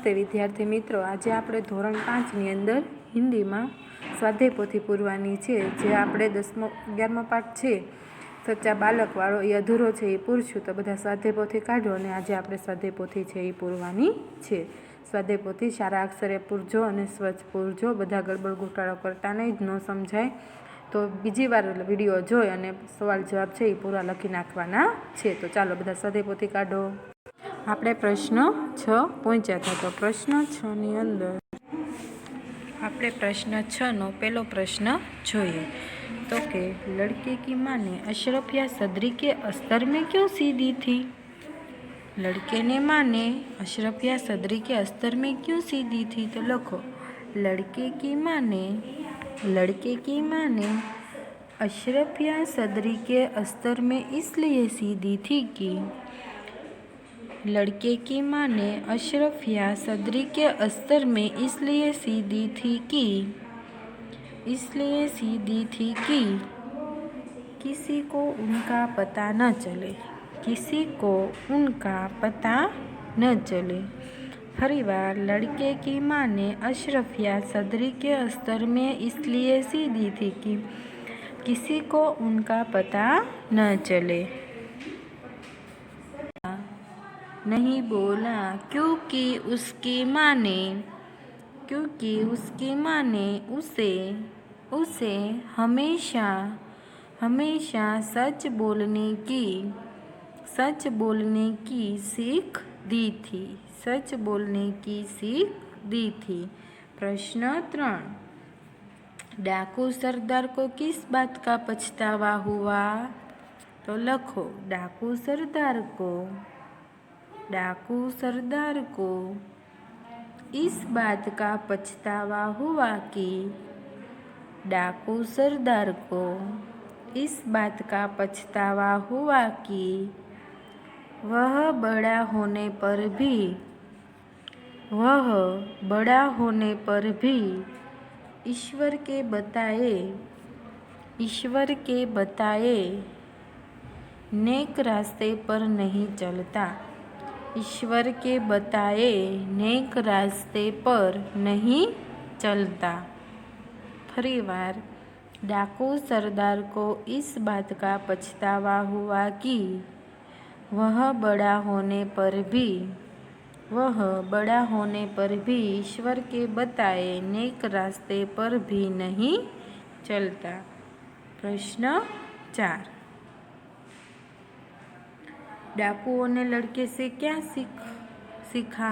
નમસ્તે વિદ્યાર્થી મિત્રો, આજે આપણે ધોરણ 5ની અંદર હિન્દીમાં સ્વાધ્યાય પોથી પૂરવાની છે. જે આપણે 11મો પાઠ છે સચ્ચા બાલકવાળો, એ અધૂરો છે, એ પૂરશું. તો બધા સ્વાધ્યાય પોથી કાઢો અને આજે આપણે સ્વાધ્યાય પોથી છે એ પૂરવાની છે. સ્વાધ્યાય પોથી સારા અક્ષરે પૂરજો અને સ્વચ્છ પૂરજો. બધા ગડબડ ગોટાળો કરતા નહીં, ન સમજાય તો બીજી વાર વિડીયો જોઈ અને સવાલ જવાબ છે એ પૂરા લખી નાખવાના છે. તો ચાલો બધા સ્વાધ્યાય પોથી કાઢો. આપણે પ્રશ્ન 6 પહોંચ્યા હતા. તો પ્રશ્ન 6ની અંદર આપણે પ્રશ્ન 6નો પહેલો પ્રશ્ન જોઈએ. તો કે લड़के की माँ ने अशरफ या सदरी के अस्तर में क्यों सी दी थी? लड़के ने माँ ने अशरफ या सदरी के अस्तर में क्यों सी दी थी? तो लखो लड़के की माँ ने अशरफ या सदरी के अस्तर में इसलिए सी दी थी कि लड़के की माँ ने अशरफ या सदरी के अस्तर में इसलिए सी दी थी कि किसी को उनका पता न चले. फरी बार लड़के की माँ ने अशरफ या सदरी के अस्तर में इसलिए सी दी थी कि किसी को उनका पता न चले. नहीं बोला क्योंकि उसकी माँ ने उसे हमेशा सच बोलने की सीख दी थी. प्रश्न 3. डाकू सरदार को किस बात का पछतावा हुआ? तो लखो डाकू सरदार को इस बात का पछतावा हुआ कि वह बड़ा होने पर भी ईश्वर के बताए नेक रास्ते पर नहीं चलता. फरी बार डाकू सरदार को इस बात का पछतावा हुआ कि वह बड़ा होने पर भी ईश्वर के बताए नेक रास्ते पर भी नहीं चलता. प्रश्न 4. डाकुओं ने लड़के से क्या सीखा?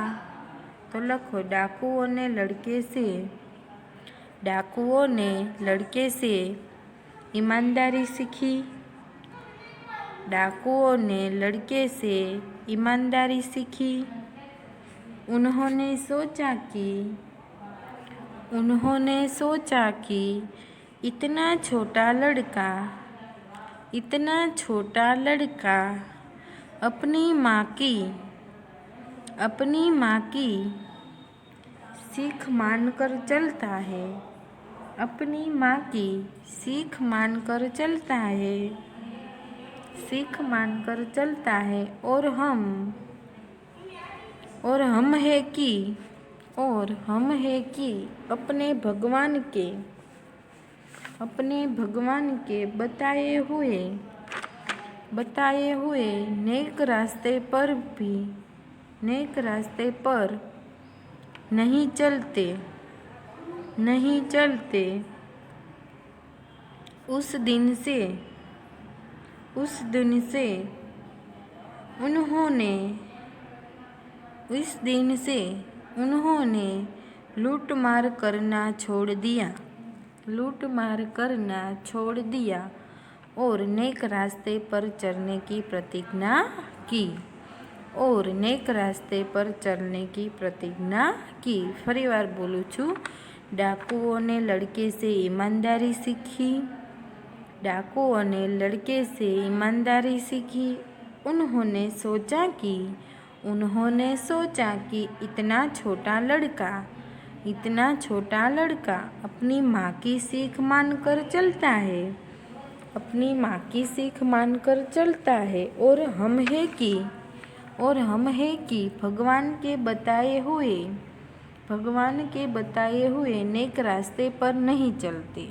तो लखो डाकुओं ने लड़के से ईमानदारी सीखी. उन्होंने सोचा कि इतना छोटा लड़का अपनी माँ की सीख मानकर चलता है और हम है कि अपने भगवान के बताए हुए नेक रास्ते पर नहीं चलते. उस दिन से उन्होंने लूटमार करना छोड़ दिया और नेक रास्ते पर चलने की प्रतिज्ञा की. फरी बार बोलूँ छूँ. डाकुओं ने लड़के से ईमानदारी सीखी. उन्होंने सोचा कि इतना छोटा लड़का अपनी माँ की सीख मानकर चलता है और हम है कि और हम है कि भगवान के बताए हुए नेक रास्ते पर नहीं चलते,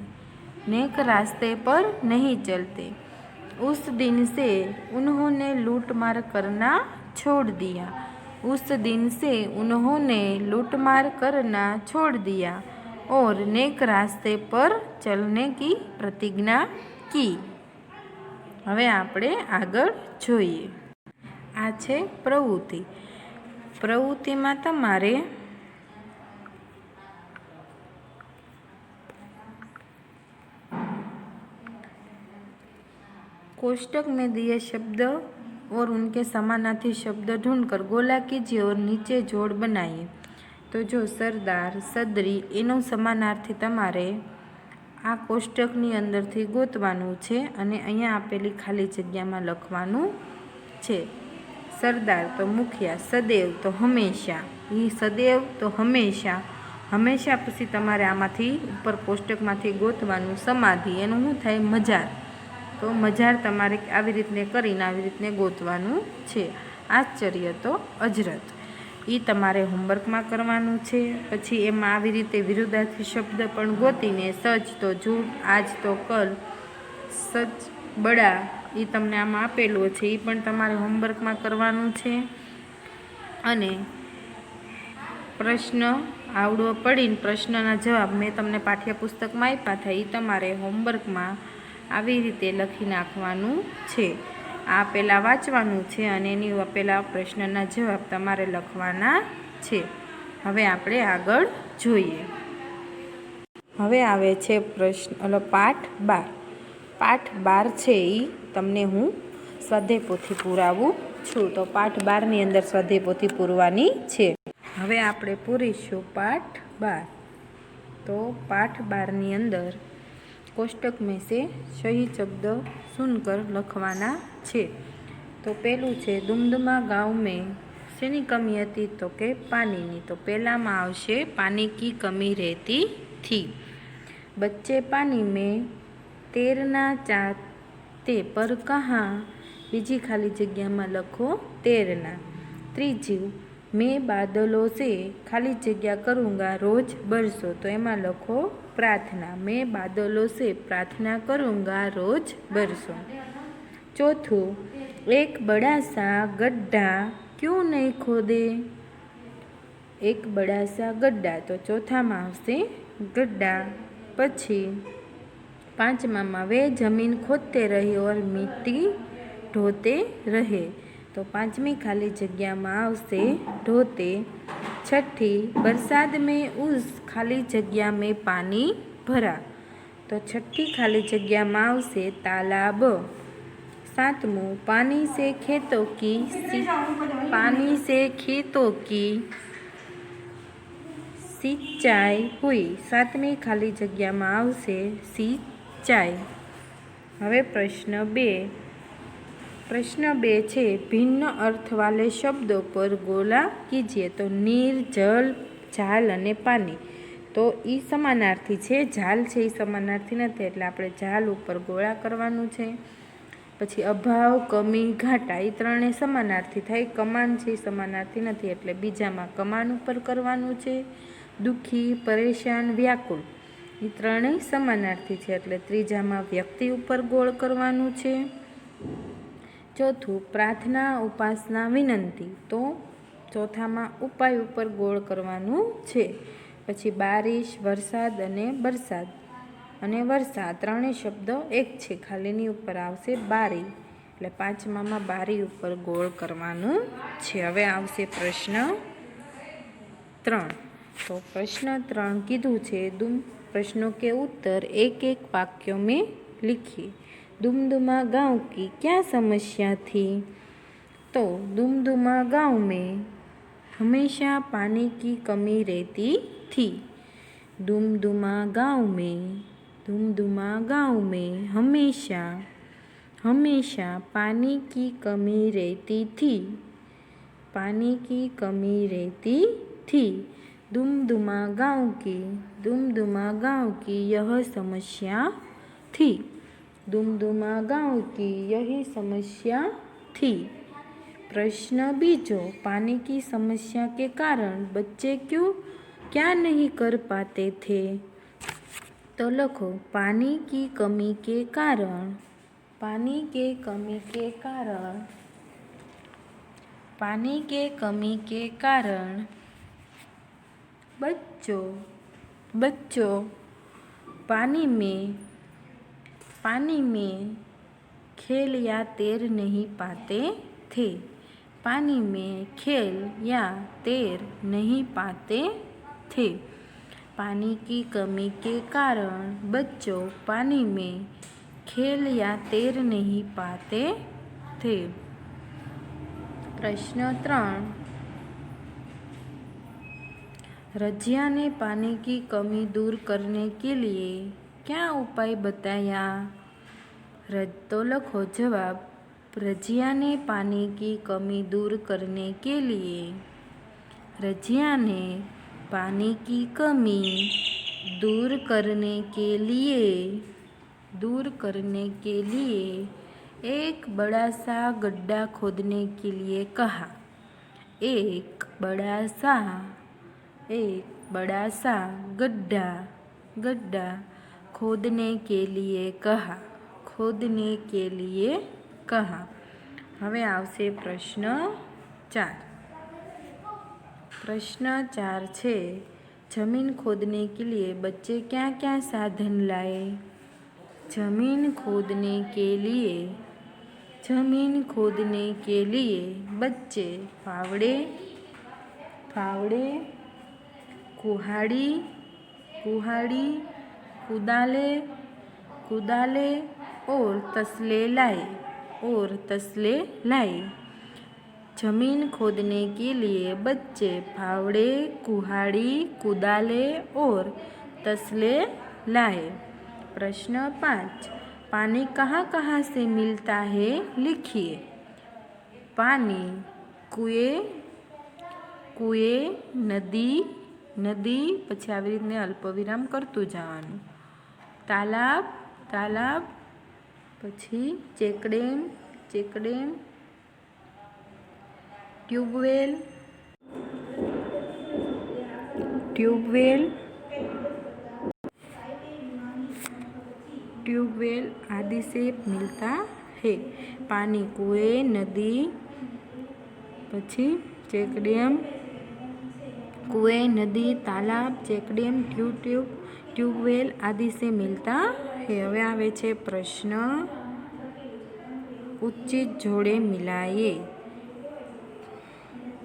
नेक रास्ते पर नहीं चलते। उस दिन से उन्होंने लूटमार करना छोड़ दिया, उस दिन से उन्होंने लूटमार करना छोड़ दिया और नेक रास्ते पर चलने की प्रतिज्ञा की। હવે આપણે આગળ જોઈએ। આ છે પ્રવૃત્તિ। પ્રવૃત્તિમાં તમારે कोष्टक में दिए शब्द और उनके समानार्थी शब्द ढूंढकर गोला कीजिए और नीचे जोड़ बनाइए। तो जो सरदार सदरी एनो समानार्थी तमारे आ कोष्टकनी अंदरथी गोतवानुं छे अने अहींया आपेली खाली जग्यामां लखवानुं छे। सरदार तो मुखिया, सदैव तो हमेशा, ई सदैव तो हमेशा, हमेशा पछी तमारे आमांथी उपर कोष्टकमांथी गोतवानुं समाधि एनुं शुं थाय मजार। तो मजार तमारे आवी रीतने करीने आवी रीतने गोतवानुं छे। आश्चर्य तो अजरत, ई तमारे होमवर्क में करवानुं छे। पछी एमां आवी रीते विरुद्धार्थी शब्द पण गोतीने सच तो झूठ, आज तो कल, सच बड़ा, ई तमने आमां आपेलो छे, ई पण तमारे होमवर्क में करवानुं छे। अने प्रश्न आवडो पड़ीने प्रश्नना जवाब मैं तमने पाठ्यपुस्तक में आप्या था, ई तमारे होमवर्क में આવી રીતે લખી નાખવાનું છે। આ પહેલાં વાંચવાનું છે અને એની પહેલાં પ્રશ્નના જવાબ તમારે લખવાના છે। હવે આપણે આગળ જોઈએ। હવે આવે છે પાઠ 12। પાઠ 12 છે એ તમને હું સ્વાધ્યાય પોથી પુરાવું છું। તો પાઠ 12ની અંદર સ્વાધ્યાય પોથી પૂરવાની છે। હવે આપણે પૂરીશું પાઠ 12। તો પાઠ 12ની અંદર कोष्टक में से सही शब्द सुनकर लखवाना छे। तो पहलू छे दुमदुमा गांव में शेनी कमी हती, तो के पानी। तो पहला में आवशे पानी की कमी रहती थी। बच्चे पानी में तैरना चाहते पर कहाँ, बीजी खाली जग्या में लखो तैरना। त्रीजू मैं बादलों से खाली जग्या करूँगा रोज बरसों, तो एमां लखो प्रार्थना। मैं बादलों से प्रार्थना करूँगा रोज बरसों। चौथू एक बड़ा सा गड्ढा क्यों नहीं खोदे, एक बड़ा सा गड्ढा। तो चौथा में आवशे गड्ढा। पछी पांचमा में वे जमीन खोदते रहे और मिट्टी ढोते रहे। तो पांचमी खाली जग्या में आवशे ढोते। छठी बरसात में उस खाली जग्या में पानी भरा। तो छठी खाली जग्या में आवशे तालाब। सातमू पानी से खेतों की सिंचाई हुई। सातमी खाली जग्या में आवशे सिंचाई। हवे प्रश्न 2। प्रश्न 2 छे भिन्न अर्थ वाले शब्दों पर गोला कीजिए। तो नीर, जल, झाल अने पानी। तो ई समानार्थी छे, झाल छे ई समानार्थी नथी એટલે આપણે झाल ઉપર ગોળા કરવાનું છે। પછી અભાવ, કમી, ઘાટા એ ત્રણે સમાનાર્થી થાય। કમાન છે એ સમાનાર્થી નથી એટલે બીજામાં કમાન ઉપર કરવાનું છે। દુઃખી, પરેશાન, વ્યાકુળ એ ત્રણેય સમાનાર્થી છે એટલે ત્રીજામાં વ્યક્તિ ઉપર ગોળ કરવાનું છે। ચોથું प्रार्थना, उपासना, विनंती। तो चौथामां उपाय उपर गोळ करवानुं छे। पछी बारिश, वरसाद अने बरसाद अने वर्षा त्रणेय शब्द एक छे, खालीनी उपर आवशे बारी એટલે પાંચમામાં બારી ઉપર ગોળ કરવાનું છે। હવે આવશે પ્રશ્ન 3। तो प्रश्न 3 कीधुं छे प्रश्नों के उत्तर एक एक वाक्यों में लिखिए। दुमदुमा गांव की क्या समस्या थी। तो दुमदुमा गांव में हमेशा पानी की कमी रहती थी। दुमदुमा गांव में हमेशा पानी की कमी रहती थी। पानी की कमी रहती थी। दुमदुमा गांव की यह समस्या थी। दुमदुमा गांव की यही समस्या थी। प्रश्न बीजो, पानी की समस्या के कारण बच्चे क्यों क्या नहीं कर पाते थे? तो लिखो पानी की कमी के कारण, पानी के कमी के कारण, पानी के कमी के कारण बच्चों पानी में खेल या तैर नहीं पाते थे। पानी में खेल या तैर नहीं पाते थे। पानी की कमी के कारण बच्चों पानी में खेल या तैर नहीं पाते थे। प्रश्न 3, रजिया ने पानी की कमी दूर करने के लिए क्या उपाय बताया? तो लिखो जवाब, रजिया ने पानी की कमी दूर करने के लिए, रजिया ने पानी की कमी दूर करने के लिए एक बड़ा सा गड्ढा खोदने के लिए कहा। एक बड़ा सा गड्ढा खोदने के लिए कहा। હવે આવશે પ્રશ્ન 4। प्रश्न 4 છે, जमीन खोदने के लिए बच्चे क्या क्या साधन लाए? जमीन खोदने के लिए बच्चे फावड़े, कुहाड़ी, कुदाले और तसले लाए। जमीन खोदने के लिए बच्चे फावड़े, कुहाड़ी, कुदाले और तसले लाए। प्रश्न 5, पानी कहाँ कहाँ से मिलता है? लिखिए। पानी कुएं, नदी પછી આવી રીતને અલ્પવિરામ કરતું જવાનું, તાલાબ પછી ચેકડેમ, ट्यूबवेल आदि से मिलता है। पानी कुएं, नदी પછી ચેકડેમ, तालाब, चेकडेम, ट्यूबवेल आदि से मिलता है। હવે આવે છે પ્રશ્ન, उचित जोड़े मिलाइए।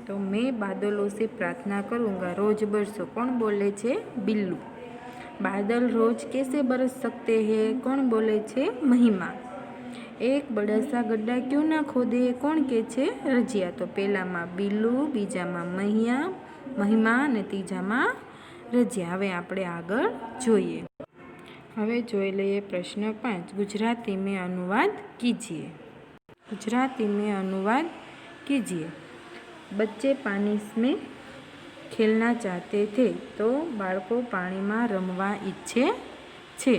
तो मैं बादलों से प्रार्थना करूँगा रोज बरसो। कौन बोले छे? बिल्लू। बादल रोज कैसे बरस सकते हैं? कौन बोले छे? महिमा। एक बड़ा सा गड्ढा क्यों ना खोदे? कौन के छे? रजिया। तो पहला में बिल्लू, बीजा में महिमा ने तीजा में रजिया। हवे आपणे आगळ जोईए। हवे जोई लईए प्रश्न 5, गुजराती में अनुवाद कीजिए। बच्चे पानी में खेलना चाहते थे तो बाळको पानी में रमवा इच्छे छे।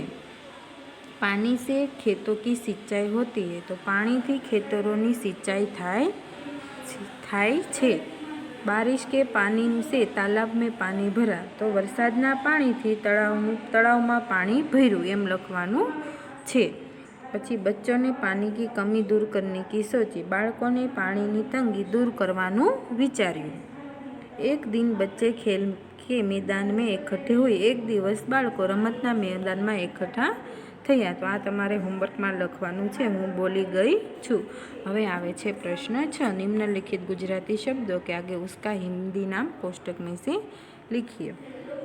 पानी से खेतों की सिंचाई होती है तो पानी थी खेतरों की सिंचाई थाय छे। बारिश के पानी से तालाब में पानी भरा तो वरसादना पानी थी तळाव में पानी भर्યું एम लखवानुं छे। पछी बच्चों ने पानी की कमी दूर करने की सोची। बाळकों ने पानी की तंगी दूर करवानुं विचार्યું। एक दिन बच्चे खेल के मैदान में इकट्ठे हुए। एक दिवस बाळको रमतना मैदान में इकट्ठा थया। तो आ तमारे होमवर्क में लखवानुं छे। हूँ बोली गई छूँ। हवे आवे छे प्रश्न 6, निम्नलिखित गुजराती शब्दों के आगे उसका हिंदी नाम कोष्टक में से लिखिए।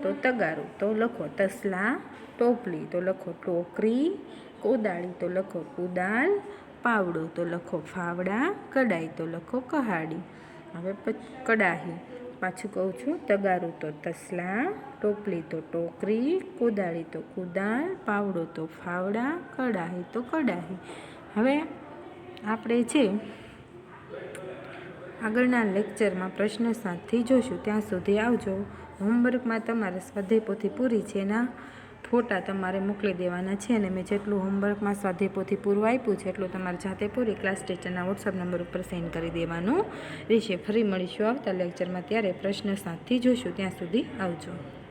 तो तगारू तो लखो तसला, टोपली तो लखो टोकरी, कोदाड़ी तो लखो कुदाल, पावड़ो तो लखो फावड़ा, कड़ाई तो लखो कहाड़ी। हवे कड़ाही पाछुं कहूँ छूँ, तगारू तो तसला, टोपली तो टोकरी, कोदाड़ी तो कुदाल, पावड़ो तो फावड़ा, कड़ाही तो कड़ाही। हवे आपणे छे आगळना लेक्चर में प्रश्न 7 थी जोशुं। त्यां सुधी आवजो। होमवर्क में तमारे स्वाध्याय पोथी पूरी छे ना ફોટા તમારે મોકલી દેવાના છે અને મેં જેટલું હોમવર્કમાં સ્વાધ્યાયપોથી પૂરું આપ્યું છે એટલું તમારે જાતે પૂરી ક્લાસ ટીચરના વોટ્સઅપ નંબર ઉપર સેન્ડ કરી દેવાનું રહેશે. ફરી મળીશું આવતા લેક્ચરમાં, ત્યારે પ્રશ્ન 7થી જોઈશું. ત્યાં સુધી આવજો.